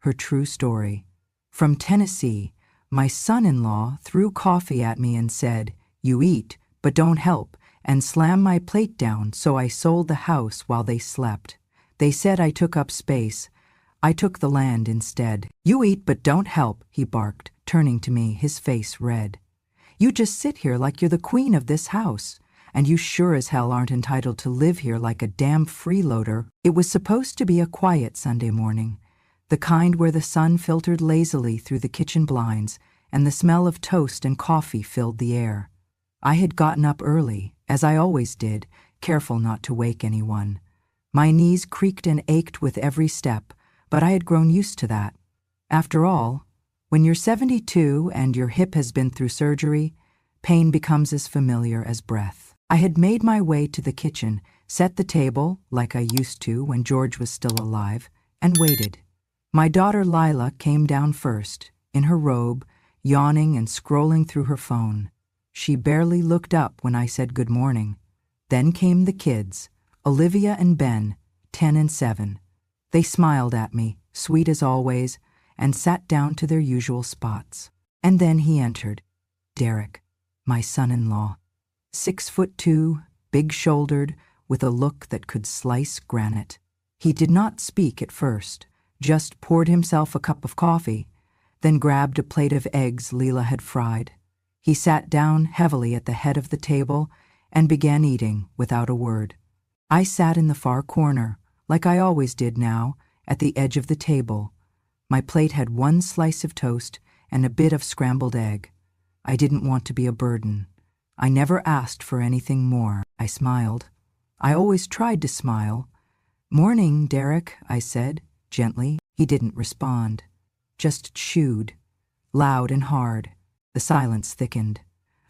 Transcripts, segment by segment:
her true story. From Tennessee, my son-in-law threw coffee at me and said, "You eat, but don't help," and slammed my plate down, so I sold the house while they slept. They said I took up space. I took the land instead. "You eat, but don't help," he barked, turning to me, his face red. "You just sit here like you're the queen of this house, and you sure as hell aren't entitled to live here like a damn freeloader." It was supposed to be a quiet Sunday morning, the kind where the sun filtered lazily through the kitchen blinds and the smell of toast and coffee filled the air. I had gotten up early, as I always did, careful not to wake anyone. My knees creaked and ached with every step, but I had grown used to that. After all, when you're 72 and your hip has been through surgery, pain becomes as familiar as breath. I had made my way to the kitchen, set the table, like I used to when George was still alive, and waited. My daughter Lila came down first, in her robe, yawning and scrolling through her phone. She barely looked up when I said good morning. Then came the kids, Olivia and Ben, 10 and 7. They smiled at me, sweet as always, and sat down to their usual spots. And then he entered. Derek, my son-in-law. 6'2", big-shouldered, with a look that could slice granite. He did not speak at first, just poured himself a cup of coffee, then grabbed a plate of eggs Leela had fried. He sat down heavily at the head of the table and began eating without a word. I sat in the far corner, like I always did now, at the edge of the table. My plate had one slice of toast and a bit of scrambled egg. I didn't want to be a burden. I never asked for anything more. I smiled. I always tried to smile. "Morning, Derek," I said, gently. He didn't respond, just chewed, loud and hard. The silence thickened.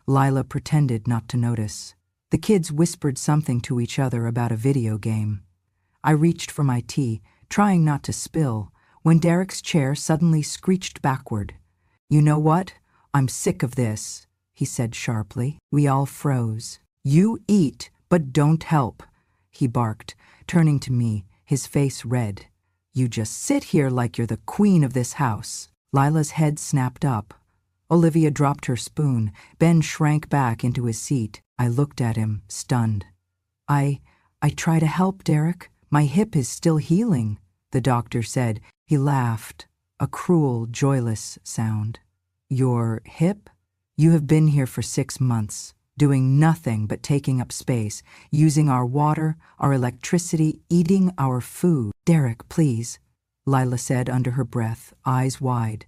Lila pretended not to notice. The kids whispered something to each other about a video game. I reached for my tea, trying not to spill, when Derek's chair suddenly screeched backward. "You know what? I'm sick of this," he said sharply. We all froze. "You eat, but don't help," he barked, turning to me, his face red. "You just sit here like you're the queen of this house." Lila's head snapped up. Olivia dropped her spoon. Ben shrank back into his seat. I looked at him, stunned. I try to help, Derek. My hip is still healing," the doctor said. He laughed, a cruel, joyless sound. "Your hip? You have been here for 6 months, doing nothing but taking up space, using our water, our electricity, eating our food." "Derek, please," Lila said under her breath, eyes wide.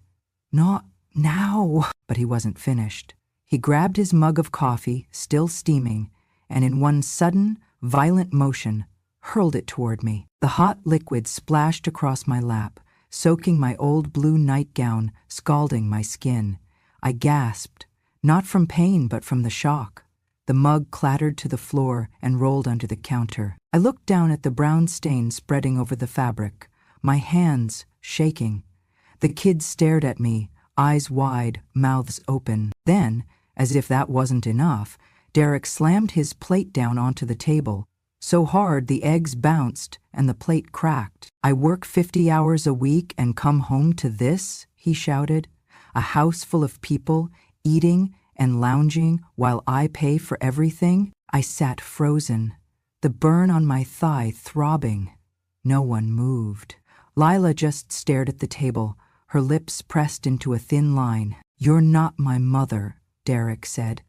"Not now." But he wasn't finished. He grabbed his mug of coffee, still steaming, and in one sudden, violent motion, hurled it toward me. The hot liquid splashed across my lap, soaking my old blue nightgown, scalding my skin. I gasped, not from pain but from the shock. The mug clattered to the floor and rolled under the counter. I looked down at the brown stain spreading over the fabric, my hands shaking. The kids stared at me, eyes wide, mouths open. Then, as if that wasn't enough, Derek slammed his plate down onto the table, so hard the eggs bounced and the plate cracked. "I work 50 hours a week and come home to this?" he shouted. "A house full of people, eating and lounging while I pay for everything?" I sat frozen, the burn on my thigh throbbing. No one moved. Lila just stared at the table, her lips pressed into a thin line. "You're not my mother," Derek said,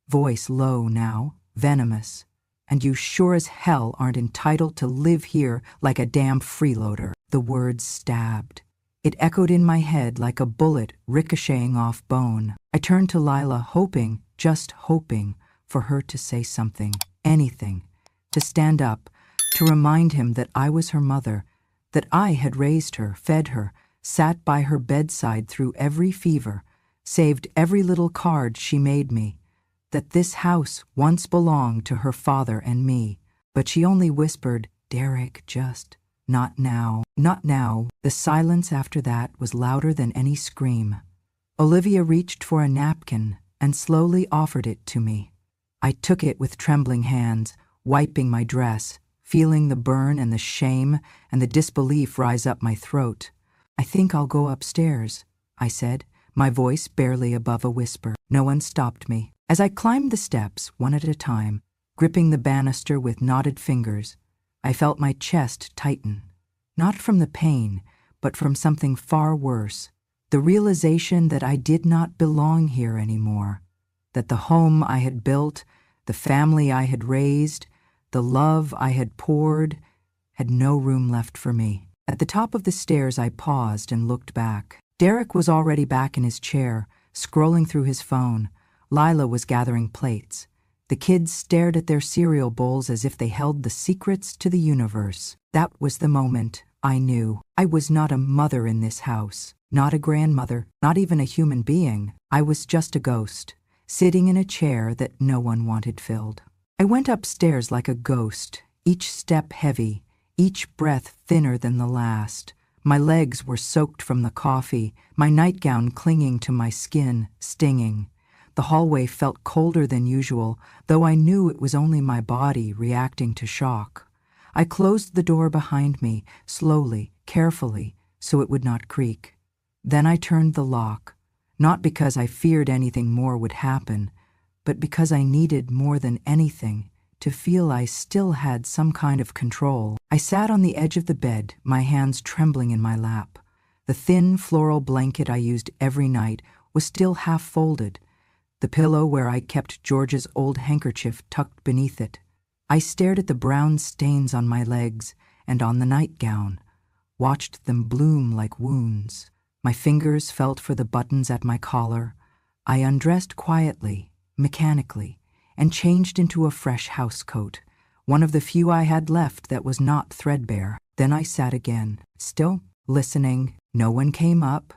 voice low now, venomous. "And you sure as hell aren't entitled to live here like a damn freeloader." The words stabbed. It echoed in my head like a bullet ricocheting off bone. I turned to Lila, hoping, just hoping, for her to say something, anything, to stand up, to remind him that I was her mother, that I had raised her, fed her, sat by her bedside through every fever, saved every little card she made me, that this house once belonged to her father and me. But she only whispered, "Derek, just not now, not now." The silence after that was louder than any scream. Olivia reached for a napkin and slowly offered it to me. I took it with trembling hands, wiping my dress, feeling the burn and the shame and the disbelief rise up my throat. "I think I'll go upstairs," I said, my voice barely above a whisper. No one stopped me. As I climbed the steps, one at a time, gripping the banister with knotted fingers, I felt my chest tighten. Not from the pain, but from something far worse. The realization that I did not belong here anymore. That the home I had built, the family I had raised, the love I had poured, had no room left for me. At the top of the stairs, I paused and looked back. Derek was already back in his chair, scrolling through his phone. Lila was gathering plates. The kids stared at their cereal bowls as if they held the secrets to the universe. That was the moment I knew. I was not a mother in this house, not a grandmother, not even a human being. I was just a ghost, sitting in a chair that no one wanted filled. I went upstairs like a ghost, each step heavy, each breath thinner than the last. My legs were soaked from the coffee, my nightgown clinging to my skin, stinging. The hallway felt colder than usual, though I knew it was only my body reacting to shock. I closed the door behind me, slowly, carefully, so it would not creak. Then I turned the lock, not because I feared anything more would happen, but because I needed more than anything to feel I still had some kind of control. I sat on the edge of the bed, my hands trembling in my lap. The thin floral blanket I used every night was still half folded, the pillow where I kept George's old handkerchief tucked beneath it. I stared at the brown stains on my legs and on the nightgown, watched them bloom like wounds. My fingers felt for the buttons at my collar. I undressed quietly, mechanically, and changed into a fresh housecoat, one of the few I had left that was not threadbare. Then I sat again, still listening. No one came up,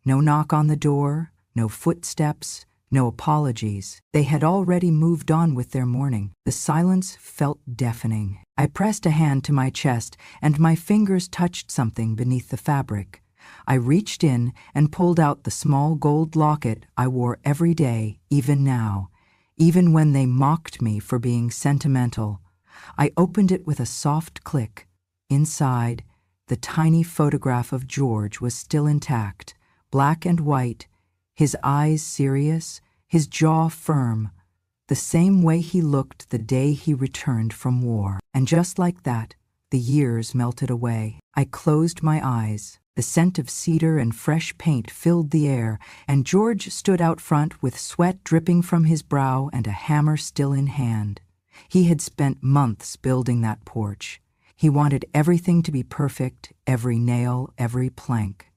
no knock on the door, no footsteps, no apologies. They had already moved on with their morning. The silence felt deafening. I pressed a hand to my chest, and my fingers touched something beneath the fabric. I reached in and pulled out the small gold locket I wore every day, even now, even when they mocked me for being sentimental. I opened it with a soft click. Inside, the tiny photograph of George was still intact, black and white, his eyes serious, his jaw firm, the same way he looked the day he returned from war. And just like that, the years melted away. I closed my eyes. The scent of cedar and fresh paint filled the air, and George stood out front with sweat dripping from his brow and a hammer still in hand. He had spent months building that porch. He wanted everything to be perfect, every nail, every plank.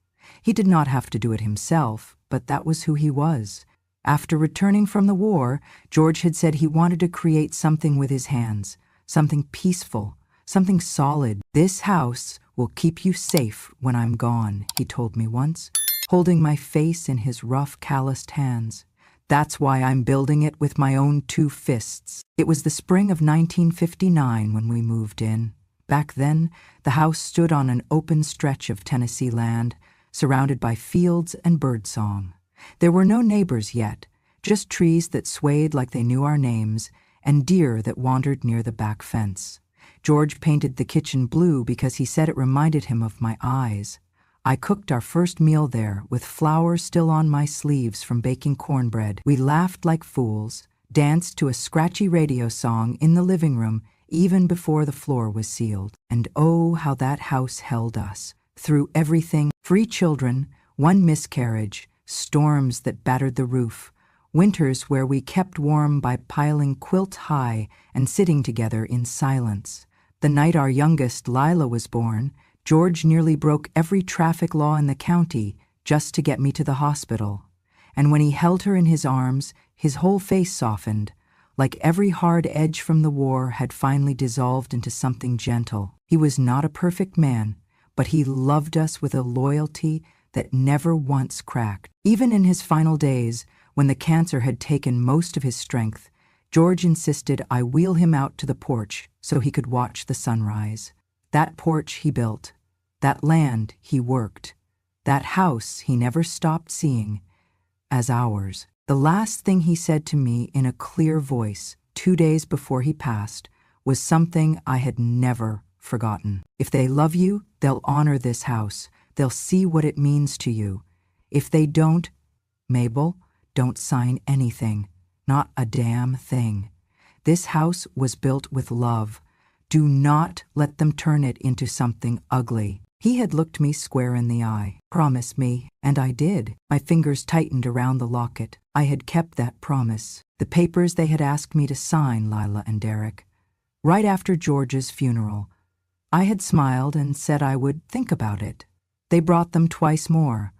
He did not have to do it himself, but that was who he was. After returning from the war, George had said he wanted to create something with his hands, something peaceful, something solid. "This house will keep you safe when I'm gone," he told me once, holding my face in his rough, calloused hands. "That's why I'm building it with my own 2 fists." It was the spring of 1959 when we moved in. Back then, the house stood on an open stretch of Tennessee land, surrounded by fields and birdsong. There were no neighbors yet, just trees that swayed like they knew our names, and deer that wandered near the back fence. George painted the kitchen blue because he said it reminded him of my eyes. I cooked our first meal there, with flour still on my sleeves from baking cornbread. We laughed like fools, danced to a scratchy radio song in the living room even before the floor was sealed. And oh, how that house held us. Through everything, 3 children, 1 miscarriage, storms that battered the roof, winters where we kept warm by piling quilt high and sitting together in silence. The night our youngest, Lila, was born, George nearly broke every traffic law in the county just to get me to the hospital. And when he held her in his arms, his whole face softened, like every hard edge from the war had finally dissolved into something gentle. He was not a perfect man, but he loved us with a loyalty that never once cracked. Even in his final days, when the cancer had taken most of his strength, George insisted I wheel him out to the porch so he could watch the sunrise. That porch he built, that land he worked, that house he never stopped seeing as ours. The last thing he said to me in a clear voice 2 days before he passed was something I had never forgotten. "If they love you, they'll honor this house. They'll see what it means to you. If they don't, Mabel, don't sign anything. Not a damn thing. This house was built with love. Do not let them turn it into something ugly. He had looked me square in the eye. Promise me, and I did. My fingers tightened around the locket. I had kept that promise. The papers they had asked me to sign, Lila and Derek. Right after George's funeral. I had smiled and said I would think about it. They brought them twice more.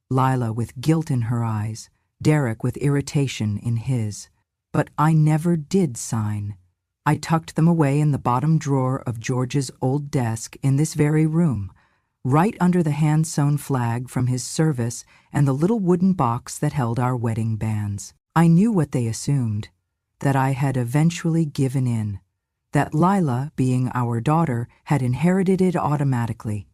Lila with guilt in her eyes, Derek with irritation in his. But I never did sign. I tucked them away in the bottom drawer of George's old desk in this very room, right under the hand-sewn flag from his service and the little wooden box that held our wedding bands. I knew what they assumed, that I had eventually given in, that Lila, being our daughter, had inherited it automatically,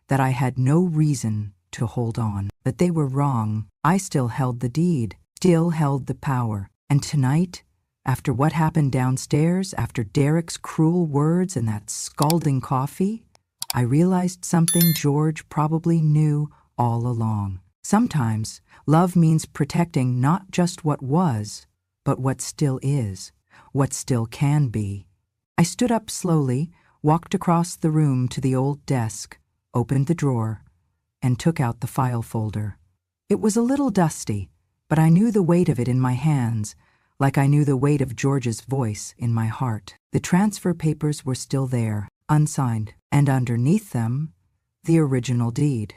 that I had no reason to hold on, that they were wrong. I still held the deed, still held the power. And tonight, after what happened downstairs, after Derek's cruel words and that scalding coffee, I realized something George probably knew all along. Sometimes, love means protecting not just what was, but what still is, what still can be. I stood up slowly, walked across the room to the old desk, opened the drawer, and took out the file folder. It was a little dusty, but I knew the weight of it in my hands, like I knew the weight of George's voice in my heart. The transfer papers were still there, unsigned, and underneath them, the original deed.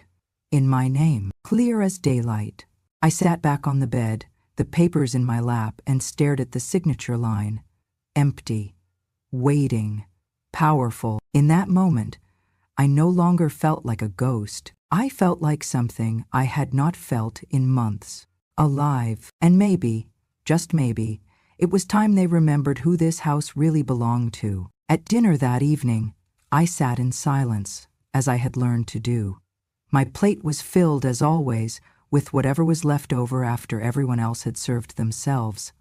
In my name, clear as daylight. I sat back on the bed, the papers in my lap, and stared at the signature line. Empty, waiting, powerful. In that moment, I no longer felt like a ghost. I felt like something I had not felt in months. Alive. And maybe, just maybe, it was time they remembered who this house really belonged to. At dinner that evening, I sat in silence, as I had learned to do. My plate was filled, as always, with whatever was left over after everyone else had served themselves.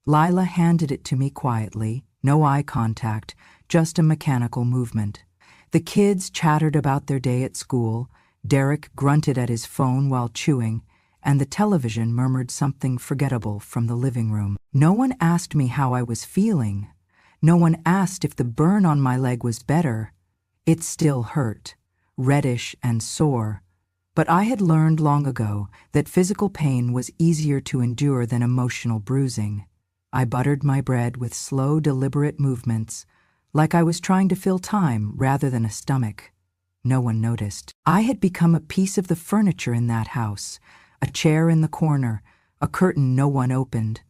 Lila handed it to me quietly, no eye contact, just a mechanical movement. The kids chattered about their day at school, Derek grunted at his phone while chewing, and the television murmured something forgettable from the living room. No one asked me how I was feeling. No one asked if the burn on my leg was better. It still hurt, reddish and sore. But I had learned long ago that physical pain was easier to endure than emotional bruising. I buttered my bread with slow, deliberate movements, like I was trying to fill time rather than a stomach. No one noticed. I had become a piece of the furniture in that house, a chair in the corner, a curtain no one opened.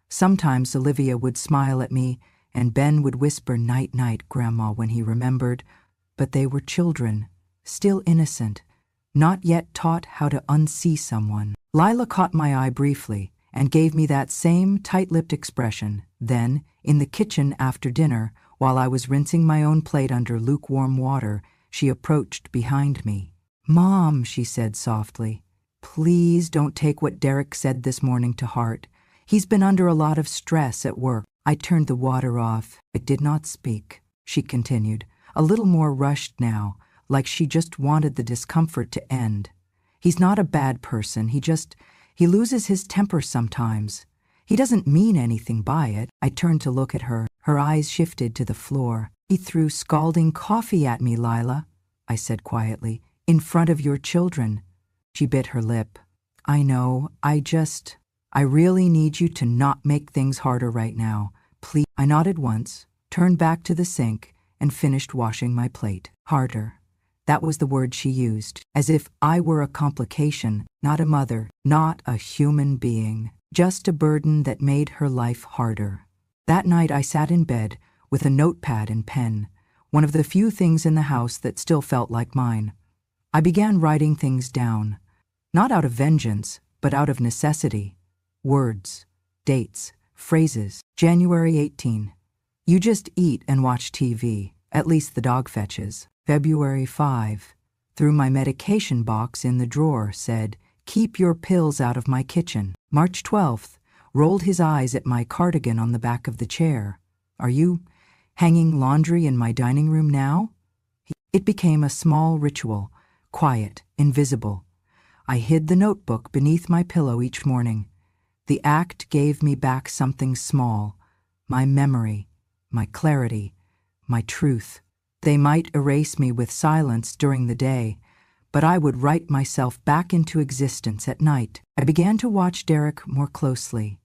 Sometimes Olivia would smile at me, and Ben would whisper, "Night, night, Grandma," when he remembered. But they were children, still innocent, not yet taught how to unsee someone. Lila caught my eye briefly and gave me that same tight-lipped expression. Then, in the kitchen after dinner, while I was rinsing my own plate under lukewarm water, she approached behind me. "Mom," she said softly, "please don't take what Derek said this morning to heart. He's been under a lot of stress at work." I turned the water off. I did not speak, she continued, a little more rushed now, like she just wanted the discomfort to end. "He's not a bad person. He loses his temper sometimes. He doesn't mean anything by it." I turned to look at her. Her eyes shifted to the floor. "He threw scalding coffee at me, Lila," I said quietly, "in front of your children." She bit her lip. "I know, I really need you to not make things harder right now. Please." I nodded once, turned back to the sink, and finished washing my plate. Harder. That was the word she used, as if I were a complication, not a mother, not a human being, just a burden that made her life harder. That night I sat in bed with a notepad and pen, one of the few things in the house that still felt like mine. I began writing things down, not out of vengeance, but out of necessity. Words, dates, phrases. January 18. You just eat and watch TV, at least the dog fetches. February 5. Threw my medication box in the drawer, said, "Keep your pills out of my kitchen." March 12th. Rolled his eyes at my cardigan on the back of the chair. "Are you hanging laundry in my dining room now?" It became a small ritual, quiet, invisible. I hid the notebook beneath my pillow each morning. The act gave me back something small, my memory, my clarity, my truth. They might erase me with silence during the day, but I would write myself back into existence at night. I began to watch Derek more closely.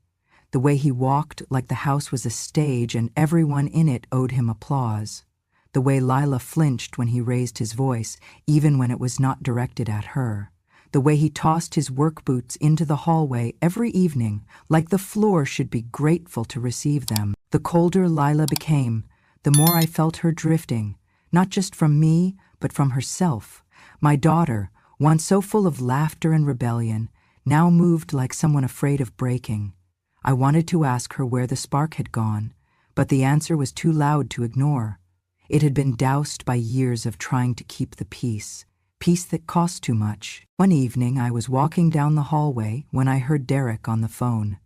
The way he walked like the house was a stage and everyone in it owed him applause. The way Lila flinched when he raised his voice, even when it was not directed at her. The way he tossed his work boots into the hallway every evening, like the floor should be grateful to receive them. The colder Lila became, the more I felt her drifting, not just from me, but from herself. My daughter, once so full of laughter and rebellion, now moved like someone afraid of breaking. I wanted to ask her where the spark had gone, but the answer was too loud to ignore. It had been doused by years of trying to keep the peace that cost too much. One evening, I was walking down the hallway when I heard Derek on the phone.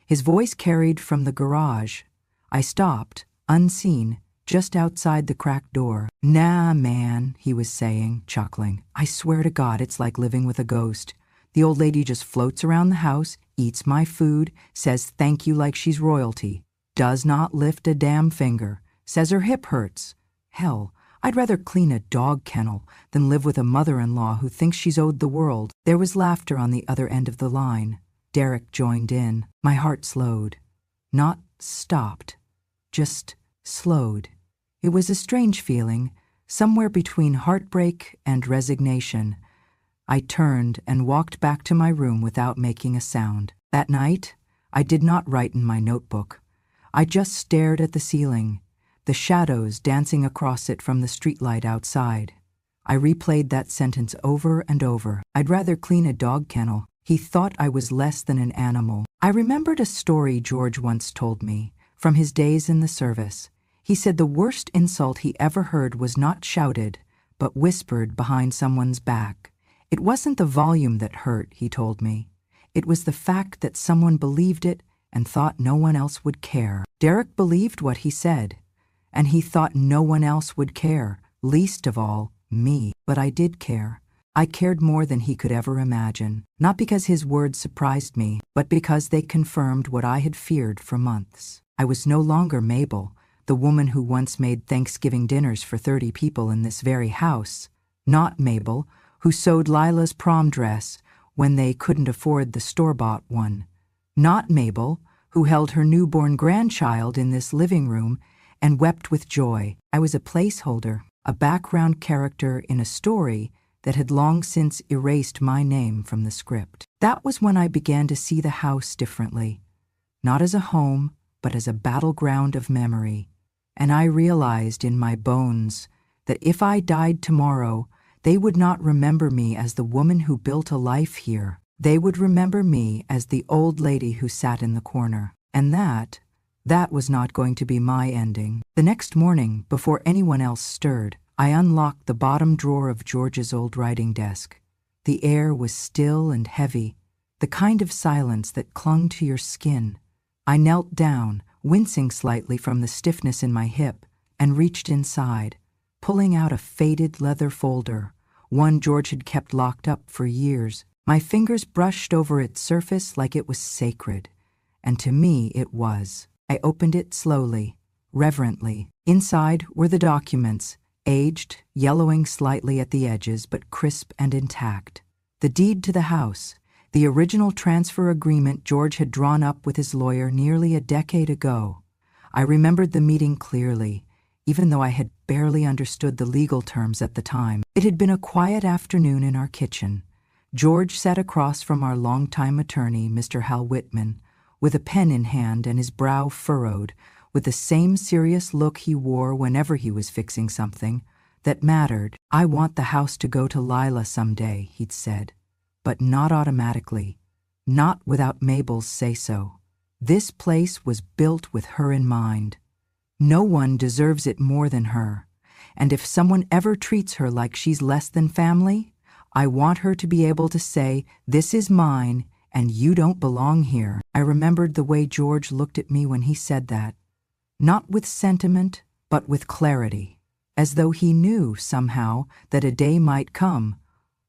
His voice carried from the garage. I stopped, unseen, just outside the cracked door. "Nah, man," he was saying, chuckling. "I swear to God, it's like living with a ghost. The old lady just floats around the house, eats my food, says thank you like she's royalty, does not lift a damn finger, says her hip hurts. Hell, I'd rather clean a dog kennel than live with a mother-in-law who thinks she's owed the world." There was laughter on the other end of the line. Derek joined in. My heart slowed. Not stopped, just slowed. It was a strange feeling, somewhere between heartbreak and resignation. I turned and walked back to my room without making a sound. That night, I did not write in my notebook. I just stared at the ceiling, the shadows dancing across it from the streetlight outside. I replayed that sentence over and over. I'd rather clean a dog kennel. He thought I was less than an animal. I remembered a story George once told me, from his days in the service. He said the worst insult he ever heard was not shouted, but whispered behind someone's back. It wasn't the volume that hurt, he told me. It was the fact that someone believed it and thought no one else would care. Derek believed what he said, and he thought no one else would care, least of all, me. But I did care. I cared more than he could ever imagine, not because his words surprised me, but because they confirmed what I had feared for months. I was no longer Mabel, the woman who once made Thanksgiving dinners for 30 people in this very house. Not Mabel, who sewed Lila's prom dress when they couldn't afford the store-bought one. Not Mabel, who held her newborn grandchild in this living room and wept with joy. I was a placeholder, a background character in a story that had long since erased my name from the script. That was when I began to see the house differently, not as a home, but as a battleground of memory. And I realized in my bones that if I died tomorrow, they would not remember me as the woman who built a life here. They would remember me as the old lady who sat in the corner. And that was not going to be my ending. The next morning, before anyone else stirred, I unlocked the bottom drawer of George's old writing desk. The air was still and heavy, the kind of silence that clung to your skin. I knelt down, wincing slightly from the stiffness in my hip, and reached inside, pulling out a faded leather folder, one George had kept locked up for years. My fingers brushed over its surface like it was sacred, and to me it was. I opened it slowly, reverently. Inside were the documents, aged, yellowing slightly at the edges, but crisp and intact. The deed to the house, the original transfer agreement George had drawn up with his lawyer nearly a decade ago. I remembered the meeting clearly, even though I had barely understood the legal terms at the time. It had been a quiet afternoon in our kitchen. George sat across from our longtime attorney, Mr. Hal Whitman, with a pen in hand and his brow furrowed, with the same serious look he wore whenever he was fixing something that mattered. "I want the house to go to Lila someday," he'd said, "but not automatically, not without Mabel's say-so. This place was built with her in mind. No one deserves it more than her, and if someone ever treats her like she's less than family, I want her to be able to say, 'This is mine, and you don't belong here.'" I remembered the way George looked at me when he said that, not with sentiment, but with clarity, as though he knew, somehow, that a day might come,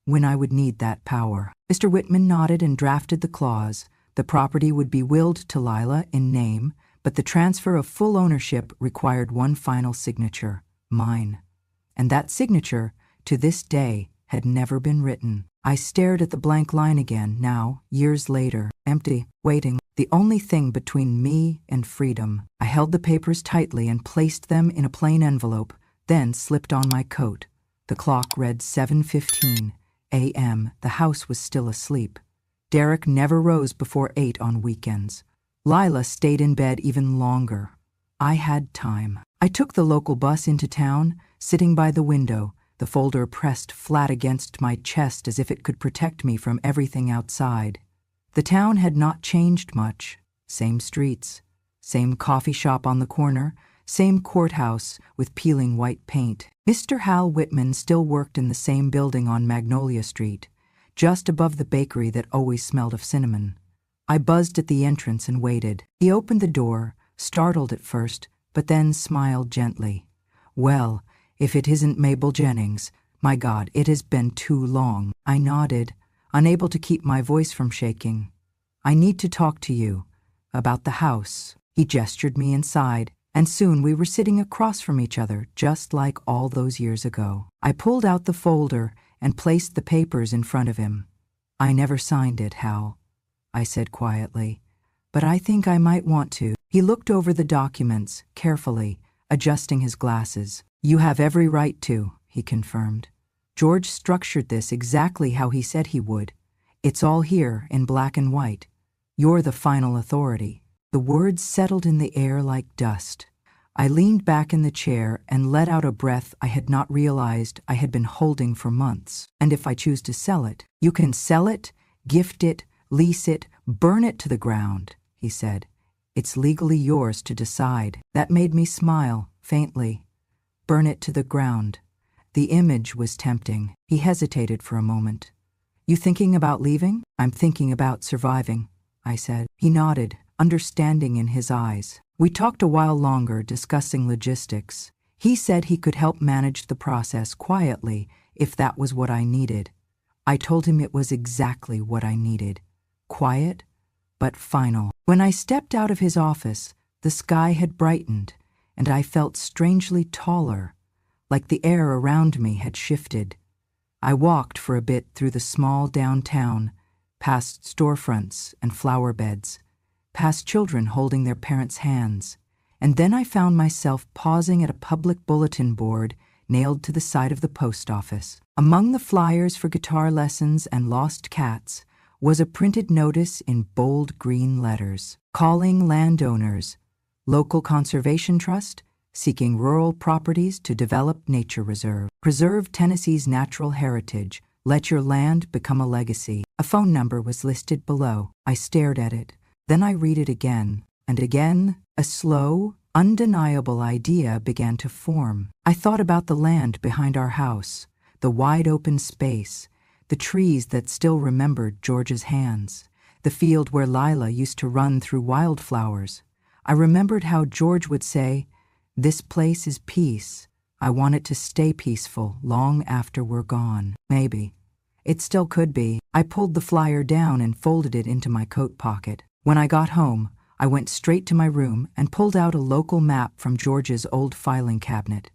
when I would need that power. Mr. Whitman nodded and drafted the clause. The property would be willed to Lila in name, but the transfer of full ownership required one final signature, mine. And that signature, to this day, had never been written. I stared at the blank line again, now, years later, empty, waiting, the only thing between me and freedom. I held the papers tightly and placed them in a plain envelope, then slipped on my coat. The clock read 7:15 a.m. The house was still asleep. Derek never rose before 8 on weekends. Lila stayed in bed even longer. I had time. I took the local bus into town, sitting by the window, the folder pressed flat against my chest as if it could protect me from everything outside. The town had not changed much. Same streets, same coffee shop on the corner, same courthouse with peeling white paint. Mr. Hal Whitman still worked in the same building on Magnolia Street, just above the bakery that always smelled of cinnamon. I buzzed at the entrance and waited. He opened the door, startled at first, but then smiled gently. "Well, if it isn't Mabel Jennings, my God, it has been too long." I nodded, unable to keep my voice from shaking. "I need to talk to you about the house." He gestured me inside, and soon we were sitting across from each other, just like all those years ago. I pulled out the folder and placed the papers in front of him. "I never signed it, Hal," I said quietly, "but I think I might want to." He looked over the documents carefully, adjusting his glasses. "You have every right to," he confirmed. "George structured this exactly how he said he would. It's all here in black and white. You're the final authority." The words settled in the air like dust. I leaned back in the chair and let out a breath I had not realized I had been holding for months. "And if I choose to sell it, you can sell it, gift it, lease it, burn it to the ground," he said. "It's legally yours to decide." That made me smile, faintly. Burn it to the ground. The image was tempting. He hesitated for a moment. "You thinking about leaving?" "I'm thinking about surviving," I said. He nodded, understanding in his eyes. We talked a while longer, discussing logistics. He said he could help manage the process quietly if that was what I needed. I told him it was exactly what I needed. Quiet, but final. When I stepped out of his office, the sky had brightened, and I felt strangely taller, like the air around me had shifted. I walked for a bit through the small downtown, past storefronts and flower beds, past children holding their parents' hands, and then I found myself pausing at a public bulletin board nailed to the side of the post office. Among the flyers for guitar lessons and lost cats was a printed notice in bold green letters, calling landowners, local conservation trust, seeking rural properties to develop nature reserve. Preserve Tennessee's natural heritage. Let your land become a legacy. A phone number was listed below. I stared at it. Then I read it again, and again. A slow, undeniable idea began to form. I thought about the land behind our house, the wide open space, the trees that still remembered George's hands, the field where Lila used to run through wildflowers. I remembered how George would say, "This place is peace. I want it to stay peaceful long after we're gone." Maybe. It still could be. I pulled the flyer down and folded it into my coat pocket. When I got home, I went straight to my room and pulled out a local map from George's old filing cabinet.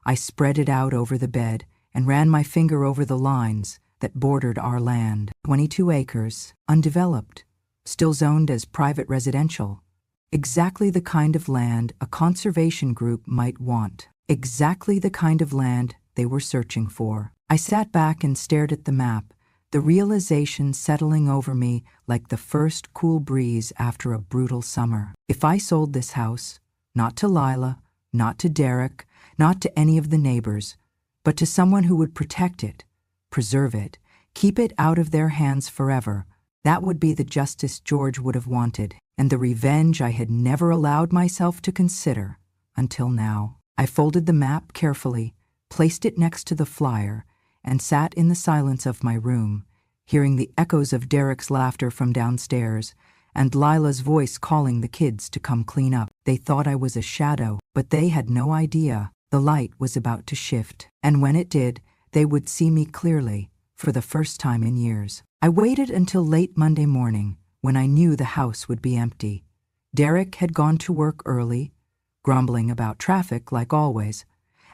I spread it out over the bed and ran my finger over the lines that bordered our land. 22 acres, undeveloped, still zoned as private residential. Exactly the kind of land a conservation group might want. Exactly the kind of land they were searching for. I sat back and stared at the map, the realization settling over me like the first cool breeze after a brutal summer. If I sold this house, not to Lila, not to Derek, not to any of the neighbors, but to someone who would protect it, preserve it, keep it out of their hands forever, that would be the justice George would have wanted, and the revenge I had never allowed myself to consider until now. I folded the map carefully, placed it next to the flyer, and sat in the silence of my room, hearing the echoes of Derek's laughter from downstairs and Lila's voice calling the kids to come clean up. They thought I was a shadow, but they had no idea the light was about to shift, and when it did, they would see me clearly, for the first time in years. I waited until late Monday morning, when I knew the house would be empty. Derek had gone to work early, grumbling about traffic like always,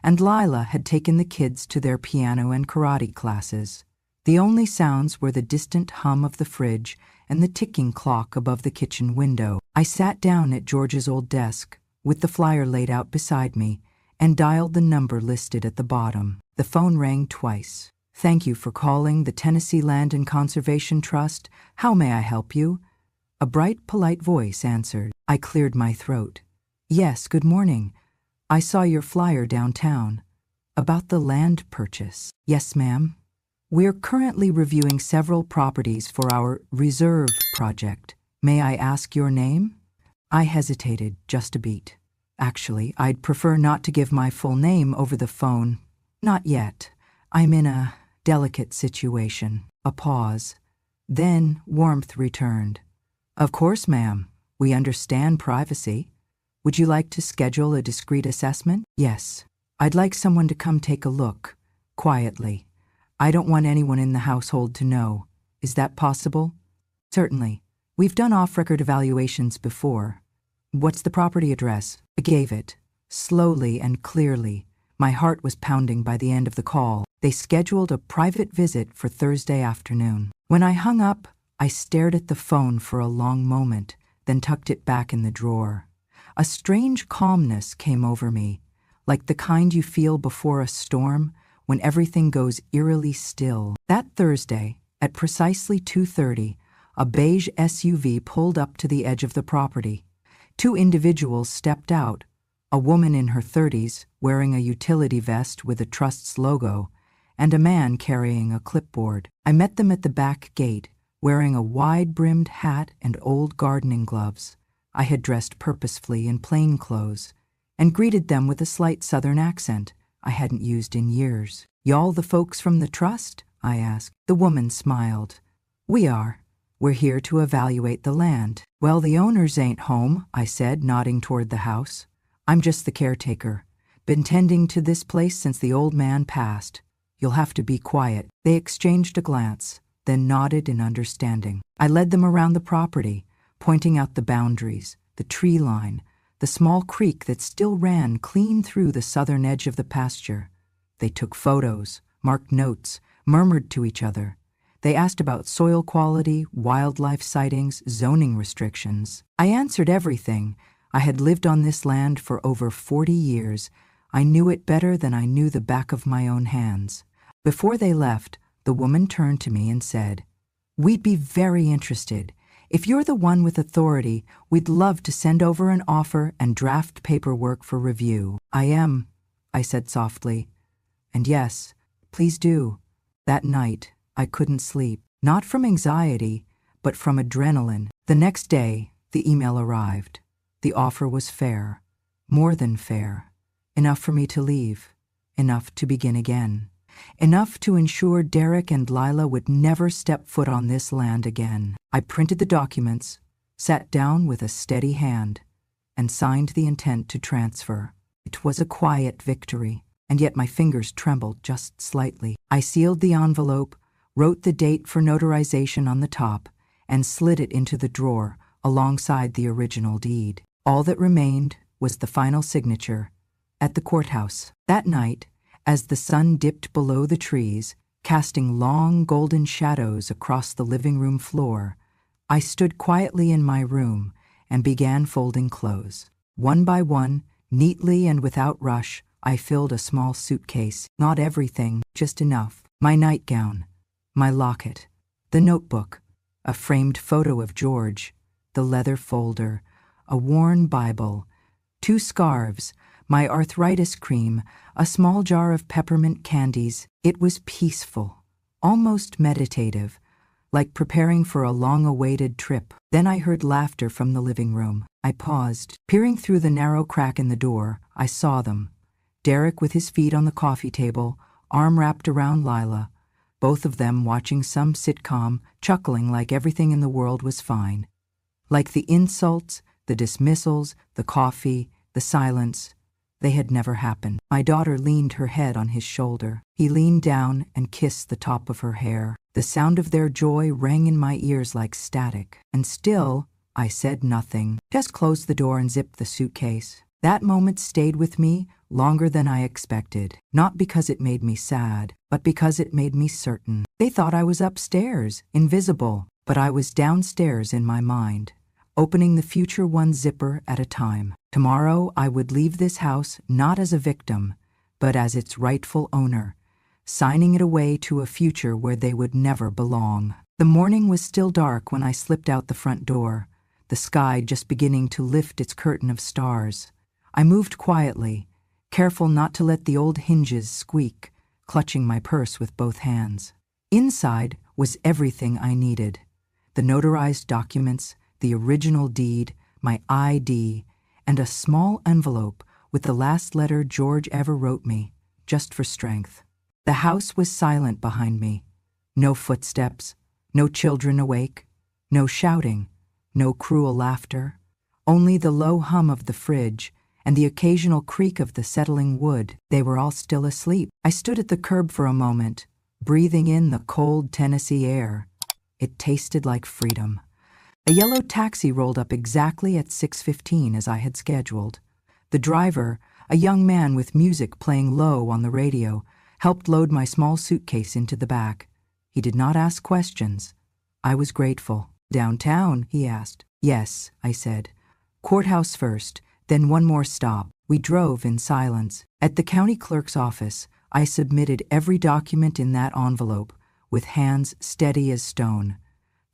and Lila had taken the kids to their piano and karate classes. The only sounds were the distant hum of the fridge and the ticking clock above the kitchen window. I sat down at George's old desk, with the flyer laid out beside me, and dialed the number listed at the bottom. The phone rang twice. "Thank you for calling the Tennessee Land and Conservation Trust. How may I help you?" A bright, polite voice answered. I cleared my throat. "Yes, good morning. I saw your flyer downtown. About the land purchase." "Yes, ma'am. We're currently reviewing several properties for our reserve project. May I ask your name?" I hesitated just a beat. "Actually, I'd prefer not to give my full name over the phone. Not yet. I'm in a delicate situation." A pause. Then warmth returned. "Of course, ma'am. We understand privacy. Would you like to schedule a discreet assessment?" "Yes. I'd like someone to come take a look, quietly. I don't want anyone in the household to know. Is that possible?" "Certainly. We've done off-record evaluations before. What's the property address?" I gave it, slowly and clearly. My heart was pounding by the end of the call. They scheduled a private visit for Thursday afternoon. When I hung up, I stared at the phone for a long moment, then tucked it back in the drawer. A strange calmness came over me, like the kind you feel before a storm, when everything goes eerily still. That Thursday, at precisely 2:30, a beige SUV pulled up to the edge of the property. Two individuals stepped out, a woman in her 30s wearing a utility vest with a Trust's logo, and a man carrying a clipboard. I met them at the back gate, wearing a wide-brimmed hat and old gardening gloves. I had dressed purposefully in plain clothes, and greeted them with a slight southern accent I hadn't used in years. "Y'all the folks from the Trust?" I asked. The woman smiled. "We are. We're here to evaluate the land." "Well, the owners ain't home," I said, nodding toward the house. "I'm just the caretaker. Been tending to this place since the old man passed. You'll have to be quiet." They exchanged a glance, then nodded in understanding. I led them around the property, pointing out the boundaries, the tree line, the small creek that still ran clean through the southern edge of the pasture. They took photos, marked notes, murmured to each other. They asked about soil quality, wildlife sightings, zoning restrictions. I answered everything. I had lived on this land for over 40 years. I knew it better than I knew the back of my own hands. Before they left, the woman turned to me and said, "We'd be very interested. If you're the one with authority, we'd love to send over an offer and draft paperwork for review." "I am," I said softly. "And yes, please do." That night, I couldn't sleep, not from anxiety, but from adrenaline. The next day, the email arrived. The offer was fair, more than fair, enough for me to leave, enough to begin again, enough to ensure Derek and Lila would never step foot on this land again. I printed the documents, sat down with a steady hand, and signed the intent to transfer. It was a quiet victory, and yet my fingers trembled just slightly. I sealed the envelope, wrote the date for notarization on the top, and slid it into the drawer alongside the original deed. All that remained was the final signature at the courthouse. That night, as the sun dipped below the trees, casting long golden shadows across the living room floor, I stood quietly in my room and began folding clothes. One by one, neatly and without rush, I filled a small suitcase. Not everything, just enough. My nightgown, my locket, the notebook, a framed photo of George, the leather folder, a worn Bible, 2 scarves, my arthritis cream, a small jar of peppermint candies. It was peaceful, almost meditative, like preparing for a long-awaited trip. Then I heard laughter from the living room. I paused. Peering through the narrow crack in the door, I saw them. Derek with his feet on the coffee table, arm wrapped around Lila, both of them watching some sitcom, chuckling like everything in the world was fine. Like the insults, the dismissals, the coffee, the silence, They had never happened. My daughter leaned her head on his shoulder. He leaned down and kissed the top of her hair. The sound of their joy rang in my ears like static. And still, I said nothing. Just closed the door and zipped the suitcase. That moment stayed with me longer than I expected. Not because it made me sad, but because it made me certain. They thought I was upstairs, invisible, but I was downstairs in my mind, opening the future one zipper at a time. Tomorrow I would leave this house not as a victim, but as its rightful owner, signing it away to a future where they would never belong. The morning was still dark when I slipped out the front door, the sky just beginning to lift its curtain of stars. I moved quietly, careful not to let the old hinges squeak, clutching my purse with both hands. Inside was everything I needed: the notarized documents, the original deed, my ID, and a small envelope with the last letter George ever wrote me, just for strength. The house was silent behind me. No footsteps, no children awake, no shouting, no cruel laughter, only the low hum of the fridge and the occasional creak of the settling wood. They were all still asleep. I stood at the curb for a moment, breathing in the cold Tennessee air. It tasted like freedom. A yellow taxi rolled up exactly at 6:15 as I had scheduled. The driver, a young man with music playing low on the radio, helped load my small suitcase into the back. He did not ask questions. I was grateful. "Downtown?" he asked. "Yes," I said. "Courthouse first, then one more stop." We drove in silence. At the county clerk's office, I submitted every document in that envelope, with hands steady as stone.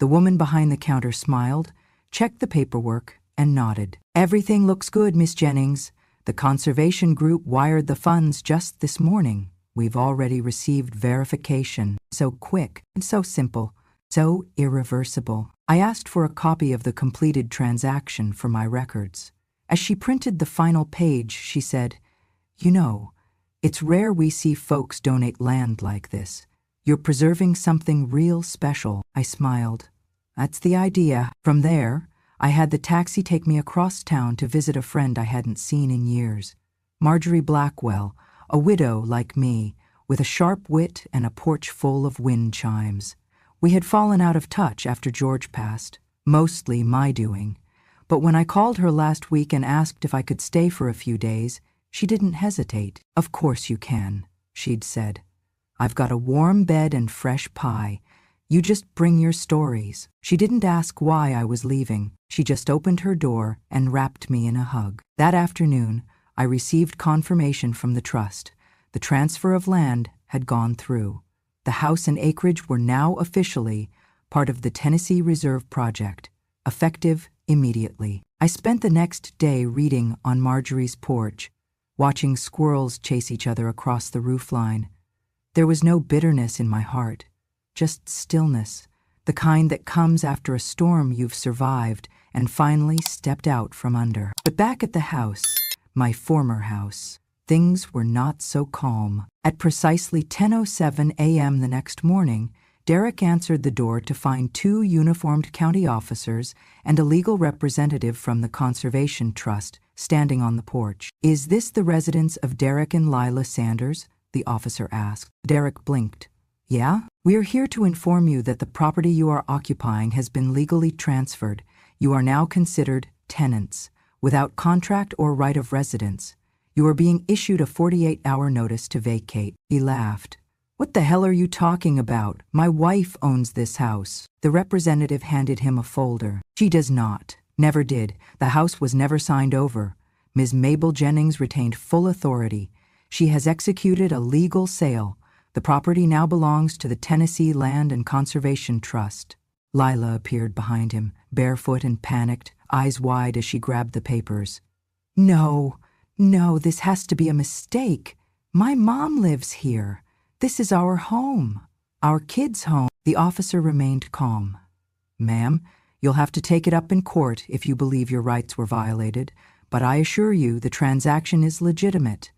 The woman behind the counter smiled, checked the paperwork, and nodded. "Everything looks good, Miss Jennings. The conservation group wired the funds just this morning. We've already received verification." So quick and so simple, so irreversible. I asked for a copy of the completed transaction for my records. As she printed the final page, she said, "You know, it's rare we see folks donate land like this. You're preserving something real special." I smiled. "That's the idea." From there, I had the taxi take me across town to visit a friend I hadn't seen in years. Marjorie Blackwell, a widow like me, with a sharp wit and a porch full of wind chimes. We had fallen out of touch after George passed, mostly my doing. But when I called her last week and asked if I could stay for a few days, she didn't hesitate. "Of course you can," she'd said. "I've got a warm bed and fresh pie. You just bring your stories." She didn't ask why I was leaving. She just opened her door and wrapped me in a hug. That afternoon, I received confirmation from the trust. The transfer of land had gone through. The house and acreage were now officially part of the Tennessee Reserve Project, effective immediately. I spent the next day reading on Marjorie's porch, watching squirrels chase each other across the roofline. There was no bitterness in my heart, just stillness, the kind that comes after a storm you've survived and finally stepped out from under. But back at the house, my former house, things were not so calm. At precisely 10:07 a.m. the next morning, Derek answered the door to find two uniformed county officers and a legal representative from the Conservation Trust standing on the porch. "Is this the residence of Derek and Lila Sanders?" the officer asked. Derek blinked. "Yeah? We are here to inform you that the property you are occupying has been legally transferred. You are now considered tenants, without contract or right of residence. You are being issued a 48-hour notice to vacate." He laughed. "What the hell are you talking about? My wife owns this house." The representative handed him a folder. "She does not. Never did. The house was never signed over. Ms. Mabel Jennings retained full authority. She has executed a legal sale. The property now belongs to the Tennessee Land and Conservation Trust." Lila appeared behind him, barefoot and panicked, eyes wide as she grabbed the papers. No, this has to be a mistake. My mom lives here. This is our home, our kids' home." The officer remained calm. "Ma'am, you'll have to take it up in court if you believe your rights were violated, but I assure you the transaction is legitimate.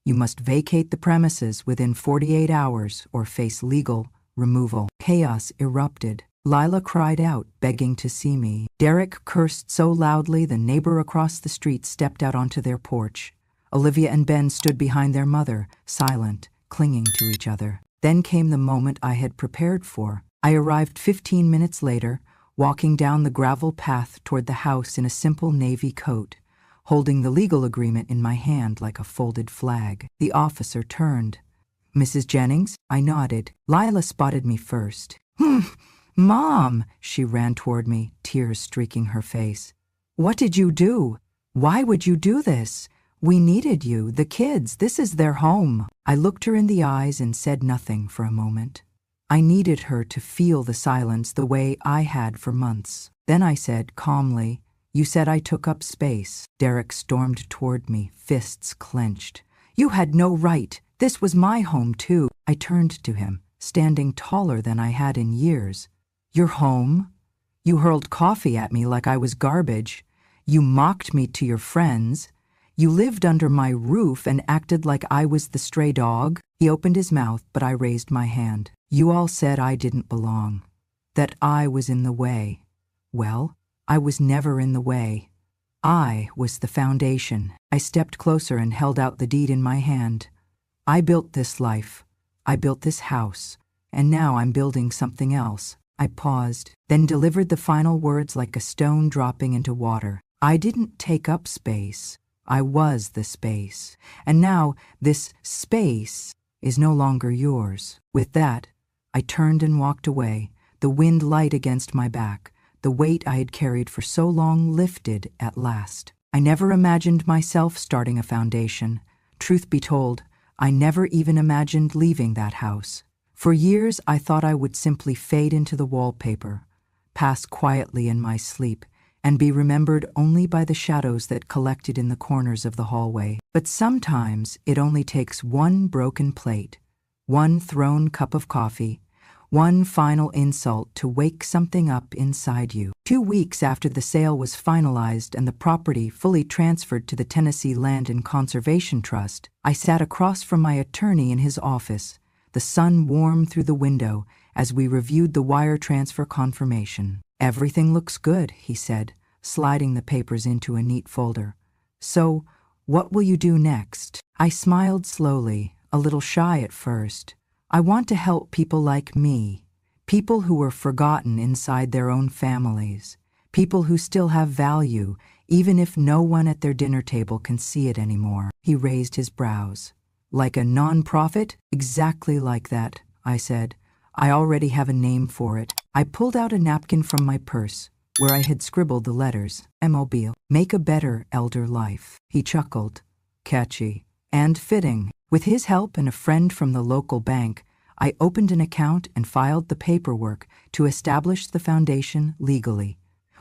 You must vacate the premises within 48 hours or face legal removal." Chaos erupted. Lila cried out, begging to see me. Derek cursed so loudly the neighbor across the street stepped out onto their porch. Olivia and Ben stood behind their mother, silent, clinging to each other. Then came the moment I had prepared for. I arrived 15 minutes later, walking down the gravel path toward the house in a simple navy coat, holding the legal agreement in my hand like a folded flag. The officer turned. "Mrs. Jennings?" I nodded. Lila spotted me first. "Mom!" She ran toward me, tears streaking her face. "What did you do? Why would you do this? We needed you, the kids. This is their home." I looked her in the eyes and said nothing for a moment. I needed her to feel the silence the way I had for months. Then I said calmly, "You said I took up space." Derek stormed toward me, fists clenched. "You had no right. This was my home too." I turned to him, standing taller than I had in years. "Your home? You hurled coffee at me like I was garbage. You mocked me to your friends. You lived under my roof and acted like I was the stray dog." He opened his mouth, but I raised my hand. "You all said I didn't belong, that I was in the way. Well, I was never in the way. I was the foundation." I stepped closer and held out the deed in my hand. "I built this life. I built this house. And now I'm building something else." I paused, then delivered the final words like a stone dropping into water. "I didn't take up space. I was the space. And now this space is no longer yours." With that, I turned and walked away, the wind light against my back. The weight I had carried for so long lifted at last. I never imagined myself starting a foundation. Truth be told, I never even imagined leaving that house. For years, I thought I would simply fade into the wallpaper, pass quietly in my sleep, and be remembered only by the shadows that collected in the corners of the hallway. But sometimes it only takes one broken plate, one thrown cup of coffee, one final insult to wake something up inside you. 2 weeks after the sale was finalized and the property fully transferred to the Tennessee Land and Conservation Trust, I sat across from my attorney in his office, the sun warm through the window as we reviewed the wire transfer confirmation. "Everything looks good," he said, sliding the papers into a neat folder. "So, what will you do next?" I smiled slowly, a little shy at first. "I want to help people like me, people who were forgotten inside their own families, people who still have value, even if no one at their dinner table can see it anymore." He raised his brows. "Like a non-profit?" "Exactly like that," I said. "I already have a name for it." I pulled out a napkin from my purse, where I had scribbled the letters, M.O.B.L., Make a Better Elder Life. He chuckled. Catchy. And fitting. With his help and a friend from the local bank, I opened an account and filed the paperwork to establish the foundation legally.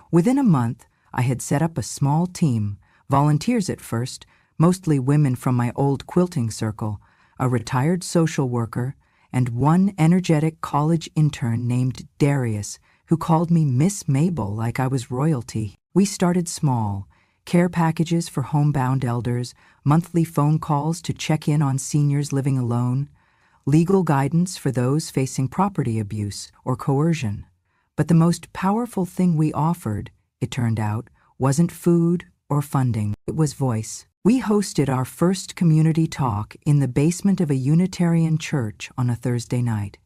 Within a month, I had set up a small team, volunteers at first, mostly women from my old quilting circle, a retired social worker, and one energetic college intern named Darius, who called me Miss Mabel like I was royalty. We started small, care packages for homebound elders, monthly phone calls to check in on seniors living alone, legal guidance for those facing property abuse or coercion. But the most powerful thing we offered, it turned out, wasn't food or funding. It was voice. We hosted our first community talk in the basement of a Unitarian church on a Thursday night.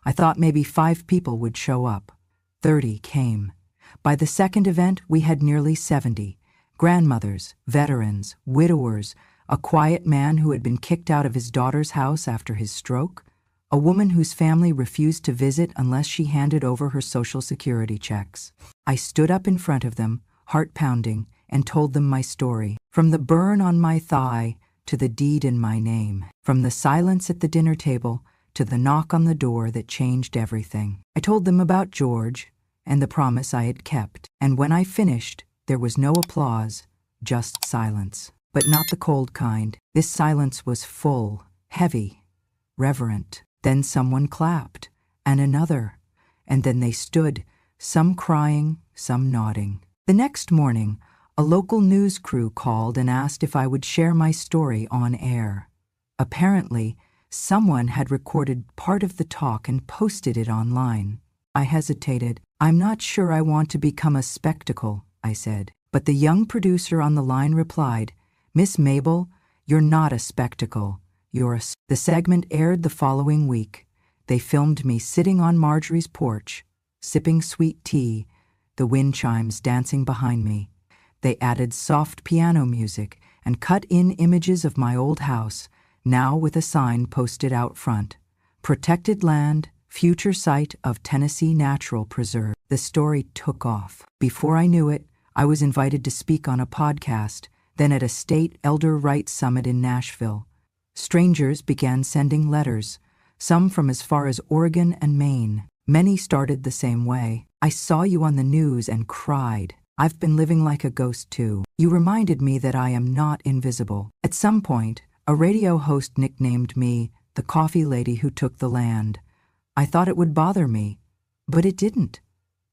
I thought maybe 5 people would show up. 30 came. By the second event, we had nearly 70. Grandmothers, veterans, widowers, a quiet man who had been kicked out of his daughter's house after his stroke, a woman whose family refused to visit unless she handed over her Social Security checks. I stood up in front of them, heart pounding, and told them my story, from the burn on my thigh to the deed in my name, from the silence at the dinner table to the knock on the door that changed everything. I told them about George and the promise I had kept, and when I finished, there was no applause, just silence. But not the cold kind. This silence was full, heavy, reverent. Then someone clapped, and another, and then they stood, some crying, some nodding. The next morning, a local news crew called and asked if I would share my story on air. Apparently, someone had recorded part of the talk and posted it online. I hesitated. "I'm not sure I want to become a spectacle," I said. But the young producer on the line replied, "Miss Mabel, "You're not a spectacle. The segment aired the following week. They filmed me sitting on Marjorie's porch, sipping sweet tea, the wind chimes dancing behind me. They added soft piano music and cut in images of my old house, now with a sign posted out front. Protected land, future site of Tennessee Natural Preserve." The story took off. Before I knew it, I was invited to speak on a podcast, then at a state elder rights summit in Nashville. Strangers began sending letters, some from as far as Oregon and Maine. Many started the same way. "I saw you on the news and cried. I've been living like a ghost too. You reminded me that I am not invisible." At some point, a radio host nicknamed me the coffee lady who took the land. I thought it would bother me, but it didn't.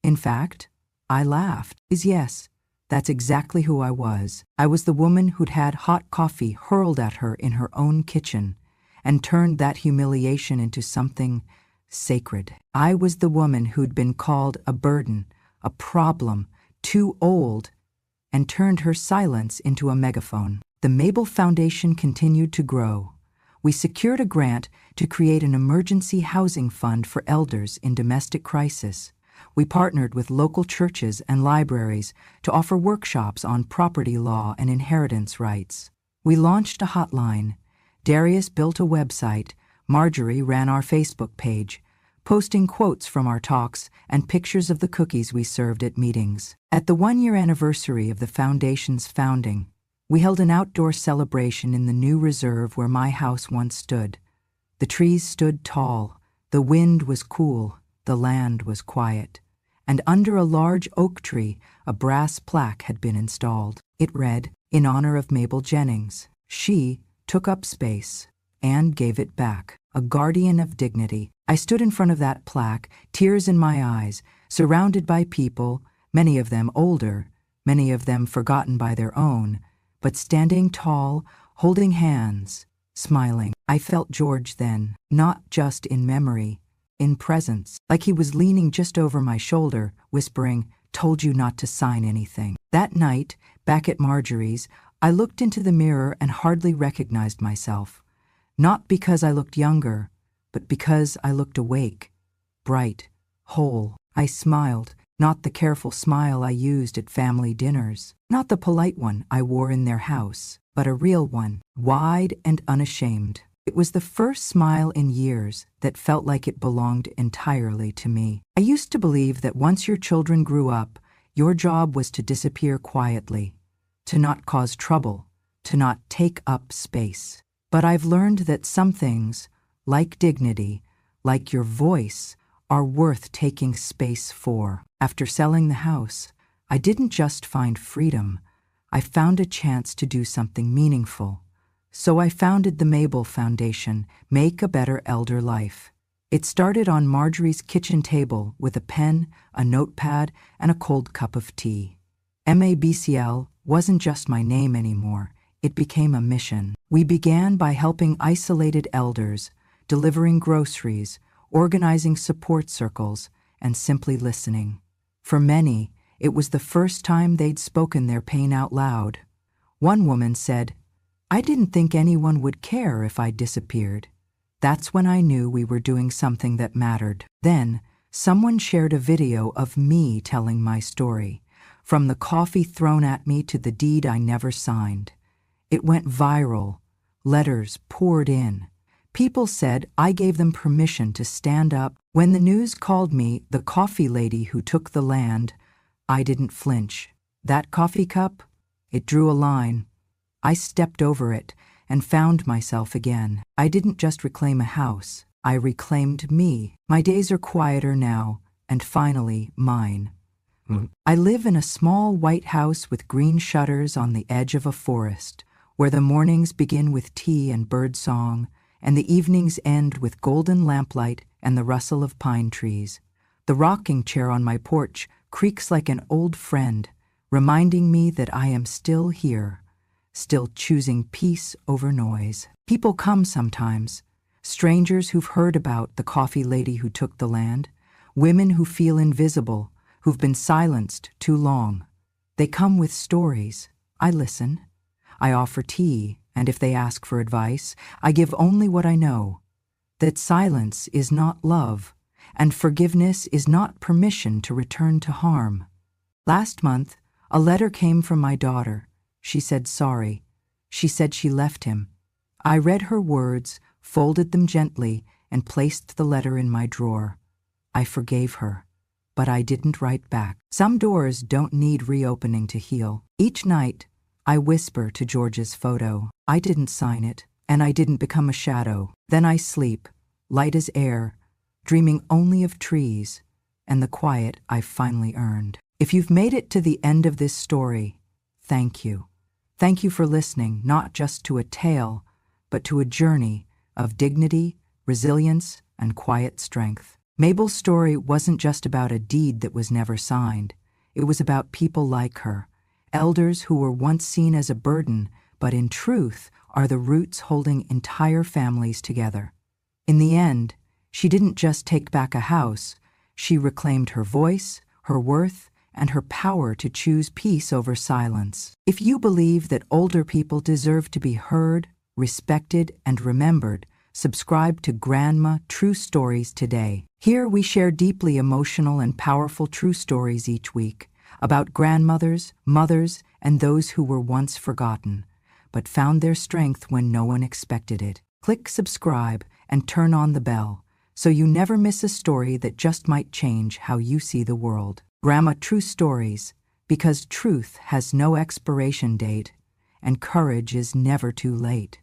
In fact, I laughed. Yes, that's exactly who I was. I was the woman who'd had hot coffee hurled at her in her own kitchen and turned that humiliation into something sacred. I was the woman who'd been called a burden, a problem, too old, and turned her silence into a megaphone. The Mabel Foundation continued to grow. We secured a grant to create an emergency housing fund for elders in domestic crisis. We partnered with local churches and libraries to offer workshops on property law and inheritance rights. We launched a hotline. Darius built a website. Marjorie ran our Facebook page, posting quotes from our talks and pictures of the cookies we served at meetings. At the one-year anniversary of the Foundation's founding, we held an outdoor celebration in the new reserve where my house once stood. The trees stood tall, the wind was cool, the land was quiet, and under a large oak tree, a brass plaque had been installed. It read, "In honor of Mabel Jennings. She took up space and gave it back, a guardian of dignity." I stood in front of that plaque, tears in my eyes, surrounded by people, many of them older, many of them forgotten by their own, but standing tall, holding hands, smiling. I felt George then, not just in memory, in presence, like he was leaning just over my shoulder, whispering, "Told you not to sign anything." That night, back at Marjorie's, I looked into the mirror and hardly recognized myself. Not because I looked younger, but because I looked awake, bright, whole. I smiled, not the careful smile I used at family dinners, not the polite one I wore in their house, but a real one, wide and unashamed. It was the first smile in years that felt like it belonged entirely to me. I used to believe that once your children grew up, your job was to disappear quietly, to not cause trouble, to not take up space. But I've learned that some things, like dignity, like your voice, are worth taking space for. After selling the house, I didn't just find freedom, I found a chance to do something meaningful. So I founded the Mabel Foundation, Make a Better Elder Life. It started on Marjorie's kitchen table with a pen, a notepad, and a cold cup of tea. MABCL wasn't just my name anymore. It became a mission. We began by helping isolated elders, delivering groceries, organizing support circles, and simply listening. For many, it was the first time they'd spoken their pain out loud. One woman said, "I didn't think anyone would care if I disappeared." That's when I knew we were doing something that mattered. Then, someone shared a video of me telling my story, from the coffee thrown at me to the deed I never signed. It went viral. Letters poured in. People said I gave them permission to stand up. When the news called me the coffee lady who took the land, I didn't flinch. That coffee cup? It drew a line. I stepped over it and found myself again. I didn't just reclaim a house. I reclaimed me. My days are quieter now, and finally mine. I live in a small white house with green shutters on the edge of a forest, where the mornings begin with tea and bird song, and the evenings end with golden lamplight and the rustle of pine trees. The rocking chair on my porch creaks like an old friend, reminding me that I am still here, still choosing peace over noise. People come sometimes, strangers who've heard about the coffee lady who took the land, women who feel invisible, who've been silenced too long. They come with stories. I listen. I offer tea and if they ask for advice, I give only what I know, that silence is not love, and forgiveness is not permission to return to harm. Last month, a letter came from my daughter. She said sorry. She said she left him. I read her words, folded them gently, and placed the letter in my drawer. I forgave her, but I didn't write back. Some doors don't need reopening to heal. Each night, I whisper to George's photo. I didn't sign it, and I didn't become a shadow. Then I sleep, light as air, dreaming only of trees and the quiet I've finally earned. If you've made it to the end of this story, thank you. Thank you for listening, not just to a tale, but to a journey of dignity, resilience, and quiet strength. Mabel's story wasn't just about a deed that was never signed. It was about people like her, elders who were once seen as a burden, but in truth are the roots holding entire families together. In the end, she didn't just take back a house, she reclaimed her voice, her worth, and her power to choose peace over silence. If you believe that older people deserve to be heard, respected, and remembered, subscribe to Grandma True Stories today. Here we share deeply emotional and powerful true stories each week about grandmothers, mothers, and those who were once forgotten, but found their strength when no one expected it. Click subscribe and turn on the bell so you never miss a story that just might change how you see the world. Grandma True Stories, because truth has no expiration date and courage is never too late.